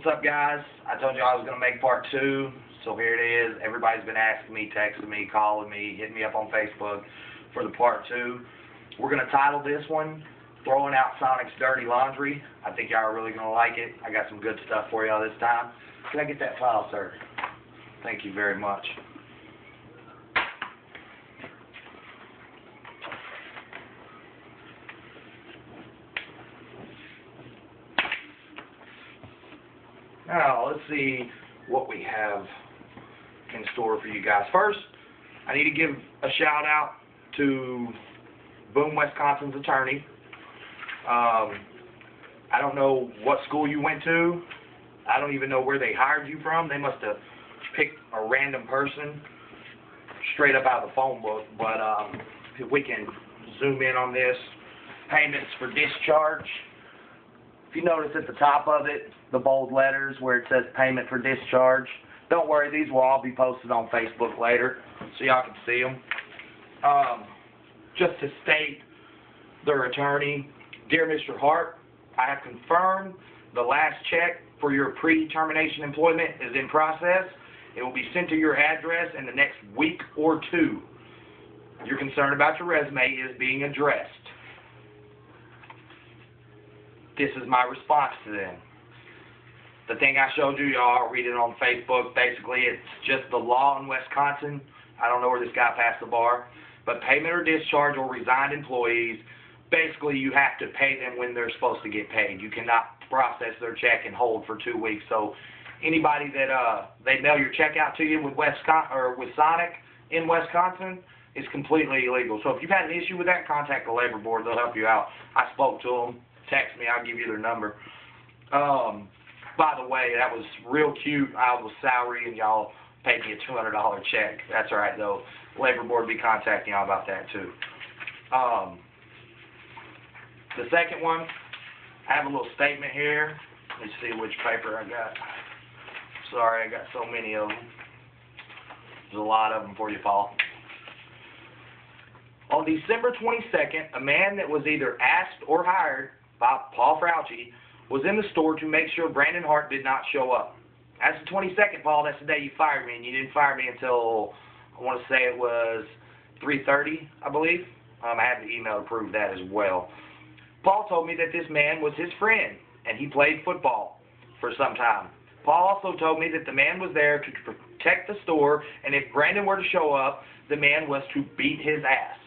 What's up, guys? I told you I was going to make part 2, so here it is. Everybody's been asking me, texting me, calling me, hitting me up on Facebook for the part 2. We're going to title this one, Throwing Out Sonic's Dirty Laundry. I think y'all are really going to like it. I got some good stuff for y'all this time. Can I get that file, sir? Thank you very much. Now, let's see what we have in store for you guys. First, I need to give a shout out to Boone, Wisconsin's attorney. I don't know what school you went to. I don't even know where they hired you from. They must have picked a random person straight up out of the phone book. But if we can zoom in on this, payments for discharge. If you notice at the top of it, the bold letters where it says payment for discharge, don't worry, these will all be posted on Facebook later so y'all can see them. Just to state their attorney, Dear Mr. Hart, I have confirmed the last check for your pre-termination employment is in process. It will be sent to your address in the next week or 2. Your concern about your resume is being addressed. This is my response to them. The thing I showed you, y'all read it on Facebook. Basically, it's just the law in Wisconsin. I don't know where this guy passed the bar. But payment or discharge or resigned employees, basically you have to pay them when they're supposed to get paid. You cannot process their check and hold for 2 weeks. So anybody that they mail your check out to you with Wisconsin or with Sonic in Wisconsin is completely illegal. So if you've had an issue with that, contact the labor board. They'll help you out. I spoke to them. Text me. I'll give you their number. By the way, that was real cute. I was salary and y'all paid me a $200 check. That's all right, though. Labor board will be contacting y'all about that, too. The second one, I have a little statement here. Let me see which paper I got. Sorry, I got so many of them. There's a lot of them for you, Paul. On December 22nd, a man that was either asked or hired by Paul Frauchi was in the store to make sure Brandon Hart did not show up. That's the 22nd, Paul. That's the day you fired me, and you didn't fire me until, I want to say it was 3:30, I believe. I have the email to prove that as well. Paul told me that this man was his friend, and he played football for some time. Paul also told me that the man was there to protect the store, and if Brandon were to show up, the man was to beat his ass.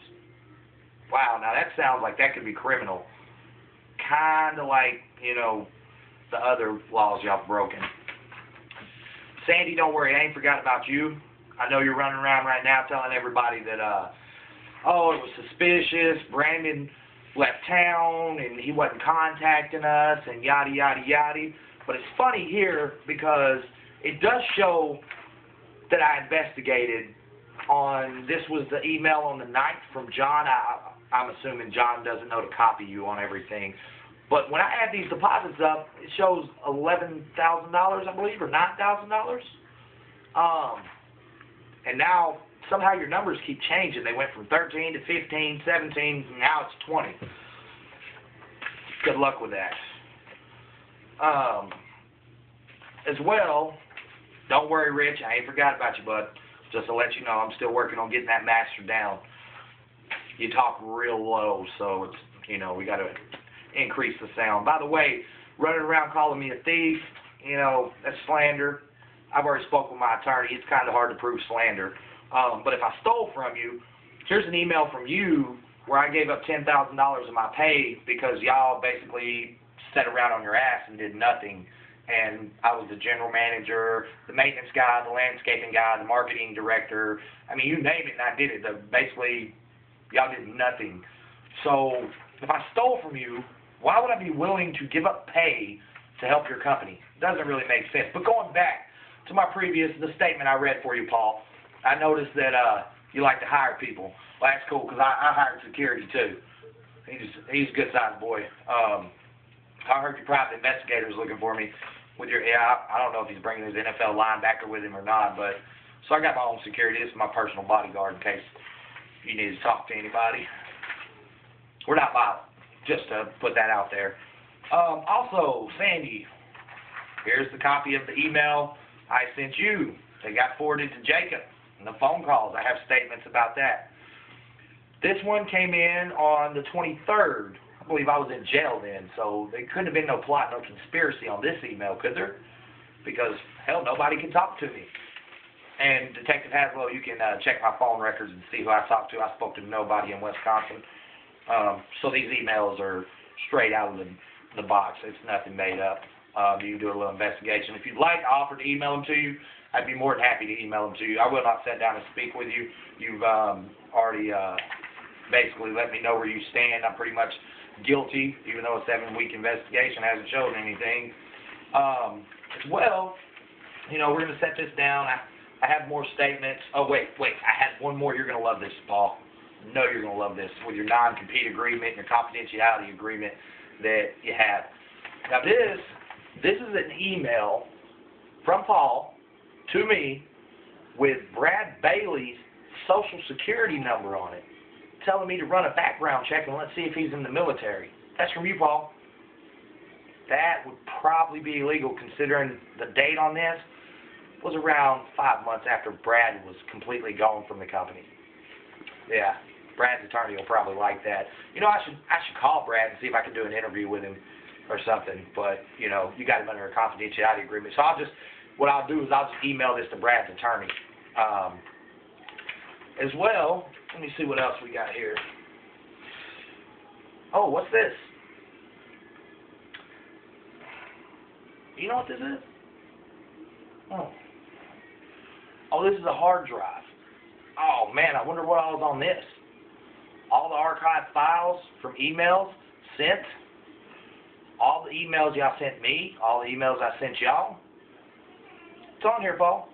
Wow, now that sounds like that could be criminal. Kind of like, you know, the other laws y'all have broken. Sandy, don't worry, I ain't forgot about you. I know you're running around right now telling everybody that, oh, it was suspicious, Brandon left town, and he wasn't contacting us, and yada, yada, yada. But it's funny here because it does show that I investigated on, this was the email on the 9th from John. I'm assuming John doesn't know to copy you on everything. But when I add these deposits up, it shows $11,000, I believe, or $9,000. And now somehow your numbers keep changing. They went from 13 to 15, 17, and now it's 20. Good luck with that. As well, don't worry, Rich. I ain't forgot about you, bud. Just to let you know, I'm still working on getting that master down. You talk real low, so it's, you know, we got to increase the sound. By the way, running around calling me a thief, you know, that's slander. I've already spoke with my attorney. It's kind of hard to prove slander. But if I stole from you, here's an email from you where I gave up $10,000 of my pay because y'all basically sat around on your ass and did nothing. And I was the general manager, the maintenance guy, the landscaping guy, the marketing director. I mean, you name it, and I did it. Basically, y'all did nothing. So if I stole from you, why would I be willing to give up pay to help your company? It doesn't really make sense. But going back to my the statement I read for you, Paul, I noticed that you like to hire people. Well, that's cool because I hired security too. He's a good-sized boy. I heard your private investigator's looking for me with your, I don't know if he's bringing his NFL linebacker with him or not, but, so I got my own security. This is my personal bodyguard in case you need to talk to anybody. We're not violent, just to put that out there. Also, Sandy, Here's the copy of the email I sent you. They got forwarded to Jacob. And the phone calls, I have statements about that. This one came in on the 23rd. I believe I was in jail then, so there couldn't have been no plot, no conspiracy on this email, could there? Because, hell, nobody can talk to me. And Detective Haslow, you can check my phone records and see who I talked to. I spoke to nobody in Wisconsin. So these emails are straight out of the box. It's nothing made up. You can do a little investigation. If you'd like, I offer to email them to you. I'd be more than happy to email them to you. I will not sit down and speak with you. You've already basically let me know where you stand. I'm pretty much guilty, even though a 7-week investigation hasn't shown anything. As well, you know, we're going to set this down. I have more statements. Oh, wait. I had one more. You're going to love this, Paul. I know you're going to love this with your non-compete agreement and your confidentiality agreement that you have. Now, this is an email from Paul to me with Brad Bailey's Social Security number on it, telling me to run a background check and let's see if he's in the military. That's from you, Paul. That would probably be illegal considering the date on this was around 5 months after Brad was completely gone from the company. Yeah, Brad's attorney will probably like that. You know, I should call Brad and see if I can do an interview with him or something, but, you know, you got him under a confidentiality agreement. So what I'll do is I'll just email this to Brad's attorney. As well, let me see what else we got here. Oh, what's this? You know what this is? Oh, this is a hard drive. Oh, man, I wonder what all is on this. All the archived files from emails sent. All the emails y'all sent me. All the emails I sent y'all. It's on here, Paul.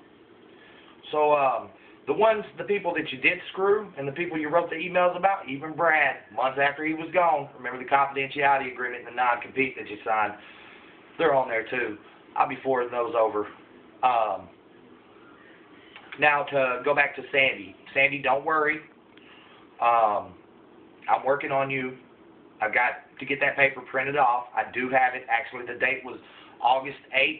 So, the people that you did screw and the people you wrote the emails about, even Brad, months after he was gone, remember the confidentiality agreement and the non-compete that you signed, they're on there too. I'll be forwarding those over. Now to go back to Sandy. Sandy, don't worry. I'm working on you. I've got to get that paper printed off. I do have it. Actually, the date was August 10th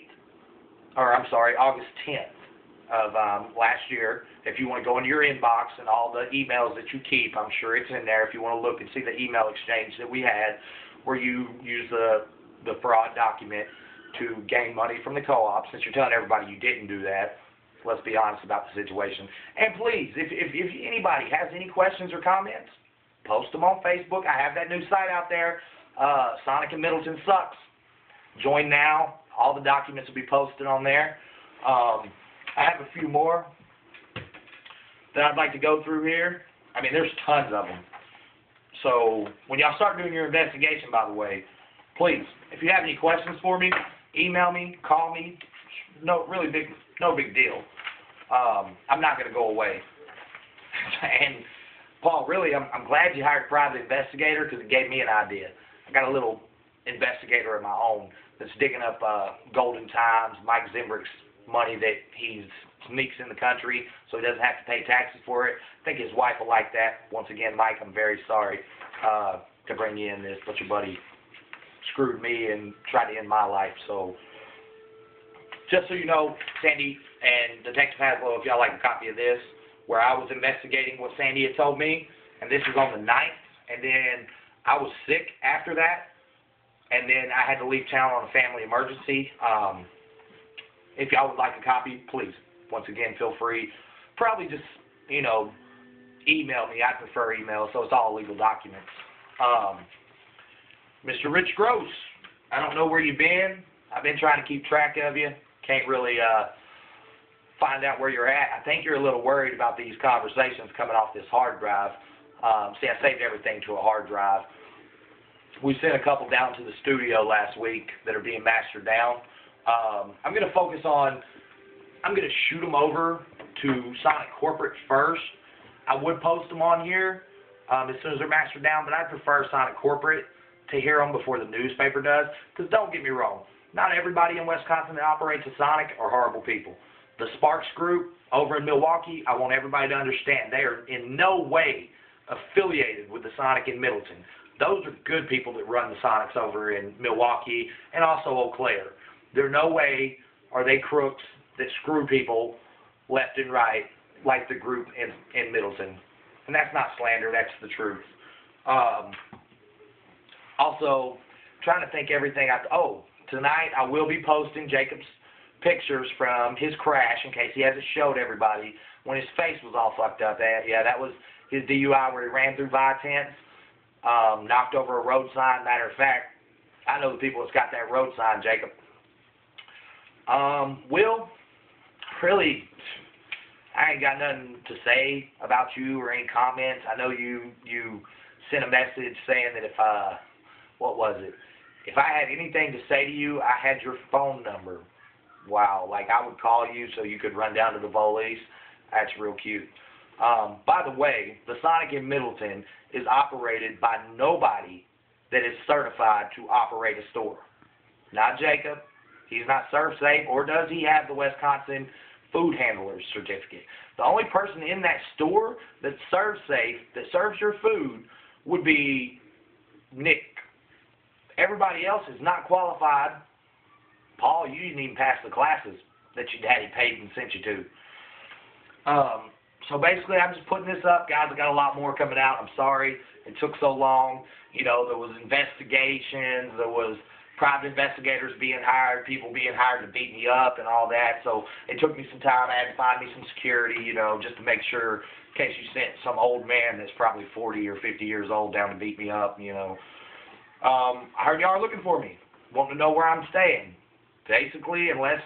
of last year. If you want to go into your inbox and all the emails that you keep, I'm sure it's in there. If you want to look and see the email exchange that we had where you used the fraud document to gain money from the co-op, since you're telling everybody you didn't do that, let's be honest about the situation. And please, if anybody has any questions or comments, post them on Facebook. I have that new site out there, Sonic in Middleton Sucks. Join now. All the documents will be posted on there. I have a few more that I'd like to go through here. I mean, there's tons of them. So when y'all start doing your investigation, by the way, please, if you have any questions for me, email me, call me. No big deal. I'm not going to go away. And Paul, really, I'm glad you hired a private investigator because it gave me an idea. I got a little investigator of my own that's digging up Golden Times, Mike Zimbrick's money that he sneaks in the country so he doesn't have to pay taxes for it. I think his wife will like that. Once again, Mike, I'm very sorry to bring you in this, but your buddy screwed me and tried to end my life. So just so you know, Sandy and Detective Haslow, if y'all like a copy of this, where I was investigating what Sandy had told me, and this was on the 9th, and then I was sick after that, and then I had to leave town on a family emergency. If y'all would like a copy, please, once again, feel free. Probably just, you know, email me. I prefer email, so it's all legal documents. Mr. Rich Gross, I don't know where you've been. I've been trying to keep track of you. Can't really find out where you're at. I think you're a little worried about these conversations coming off this hard drive. See, I saved everything to a hard drive. We sent a couple down to the studio last week that are being mastered down. I'm going to focus on, I'm going to shoot them over to Sonic Corporate first. I would post them on here as soon as they're mastered down, but I prefer Sonic Corporate to hear them before the newspaper does. Because don't get me wrong, not everybody in Wisconsin that operates a Sonic are horrible people. The Sparks Group over in Milwaukee, I want everybody to understand, they are in no way affiliated with the Sonic in Middleton. Those are good people that run the Sonics over in Milwaukee and also Eau Claire. There's no way are they crooks that screw people left and right like the group in Middleton. And that's not slander, that's the truth. Also, trying to think everything tonight I will be posting Jacob's pictures from his crash in case he hasn't showed everybody when his face was all fucked up. Yeah, that was his DUI where he ran through Vi-10, knocked over a road sign. Matter of fact, I know the people that's got that road sign, Jacob. Will, really, I ain't got nothing to say about you or any comments. I know you sent a message saying that if what was it? If I had anything to say to you, I had your phone number. Wow, like I would call you so you could run down to the police. That's real cute. By the way, the Sonic in Middleton is operated by nobody that is certified to operate a store. Not Jacob. He's not ServSafe, or does he have the Wisconsin Food Handler's Certificate. The only person in that store that's ServSafe, that serves your food, would be Nick. Everybody else is not qualified. Paul, you didn't even pass the classes that your daddy paid and sent you to. So basically, I'm just putting this up. Guys, I got a lot more coming out. I'm sorry it took so long. You know, there was investigations. There was private investigators being hired, people being hired to beat me up and all that. So it took me some time. I had to find me some security, you know, just to make sure in case you sent some old man that's probably 40 or 50 years old down to beat me up, you know. I heard y'all are looking for me, wanting to know where I'm staying. Basically, unless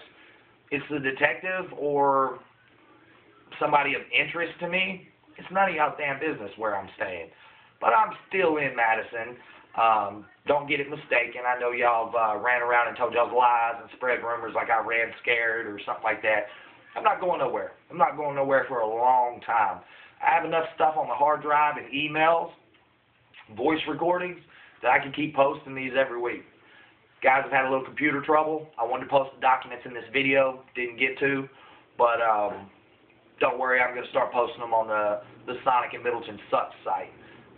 it's the detective or somebody of interest to me, it's none of y'all's damn business where I'm staying. But I'm still in Madison. Don't get it mistaken. I know y'all ran around and told y'all's lies and spread rumors like I ran scared or something like that. I'm not going nowhere. I'm not going nowhere for a long time. I have enough stuff on the hard drive and emails, voice recordings, that I can keep posting these every week. Guys, I've had a little computer trouble. I wanted to post the documents in this video. Didn't get to. But don't worry, I'm going to start posting them on the Sonic in Middleton Sucks site.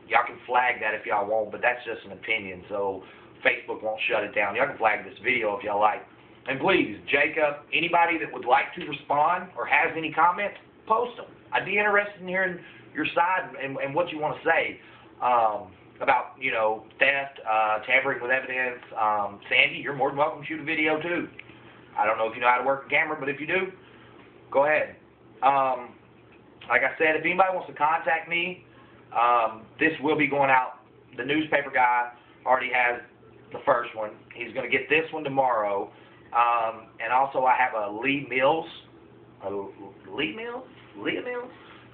Y'all can flag that if y'all want, but that's just an opinion, so Facebook won't shut it down. Y'all can flag this video if y'all like. And please, Jacob, anybody that would like to respond or has any comments, post them. I'd be interested in hearing your side and what you want to say about, you know, theft, tampering with evidence. Sandy, you're more than welcome to shoot a video too. I don't know if you know how to work a camera, but if you do, go ahead. Like I said, if anybody wants to contact me, this will be going out. The newspaper guy already has the first one. He's going to get this one tomorrow. And also I have a Leah Mills?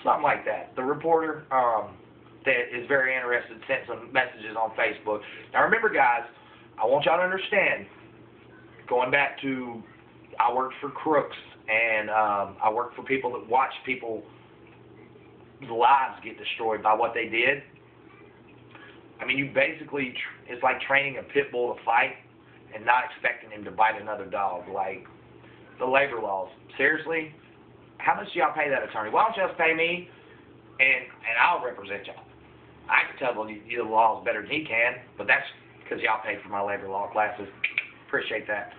Something like that. The reporter that is very interested sent some messages on Facebook. Now remember, guys, I want y'all to understand, going back to, I worked for crooks, and I worked for people that watch people's lives get destroyed by what they did. I mean, you basically, it's like training a pit bull to fight and not expecting him to bite another dog. Like, the labor laws. Seriously? How much do y'all pay that attorney? Why don't y'all just pay me, and I'll represent y'all. I can tell the laws better than he can, but that's because y'all paid for my labor law classes. Appreciate that.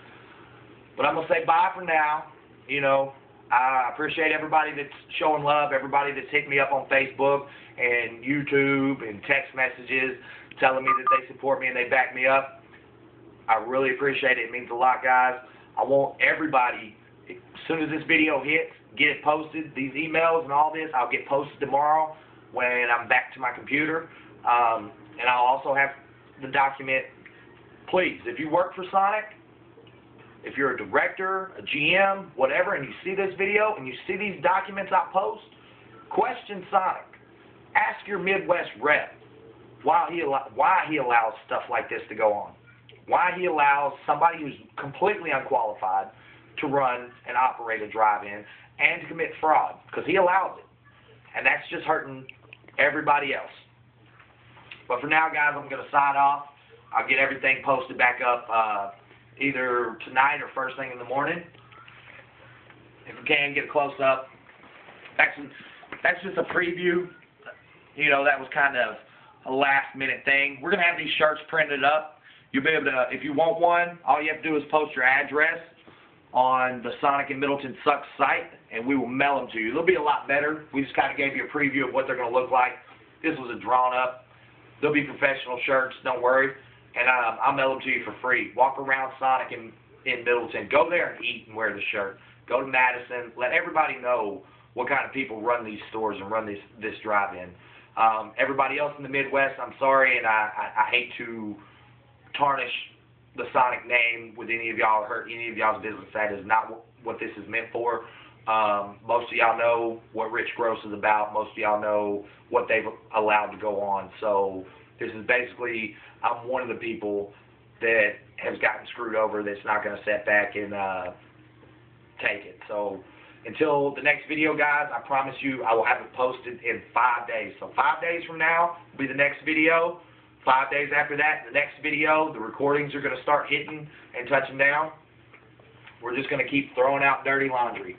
But I'm going to say bye for now. You know, I appreciate everybody that's showing love, everybody that's hitting me up on Facebook and YouTube and text messages telling me that they support me and they back me up. I really appreciate it. It means a lot, guys. I want everybody, as soon as this video hits, get it posted. These emails and all this, I'll get posted tomorrow when I'm back to my computer. And I'll also have the document. Please, if you work for Sonic, if you're a director, a GM, whatever, and you see this video and you see these documents I post, question Sonic. Ask your Midwest rep why he allows stuff like this to go on. Why he allows somebody who's completely unqualified to run and operate a drive-in and to commit fraud, because he allows it. And that's just hurting everybody else. But for now, guys, I'm going to sign off. I'll get everything posted back up either tonight or first thing in the morning. If we can, get a close-up. That's just a preview. You know, that was kind of a last-minute thing. We're going to have these shirts printed up, You'll be able to, if you want one, all you have to do is post your address on the Sonic and Middleton Sucks site, and we will mail them to you. They'll be a lot better. We just kind of gave you a preview of what they're going to look like. This was a drawn up. They'll be professional shirts, don't worry. And I'll mail them to you for free. Walk around Sonic in Middleton. Go there and eat and wear the shirt. Go to Madison. Let everybody know what kind of people run these stores and run this drive-in. Everybody else in the Midwest, I'm sorry, and I hate to tarnish the Sonic name with any of y'all or hurt any of y'all's business. That is not what this is meant for. Most of y'all know what Rich Gross is about. Most of y'all know what they've allowed to go on. So this is basically, I'm one of the people that has gotten screwed over that's not going to sit back and take it. So until the next video, guys, I promise you I will have it posted in 5 days. So 5 days from now will be the next video. 5 days after that, the next video, the recordings are going to start hitting and touching down. We're just going to keep throwing out dirty laundry.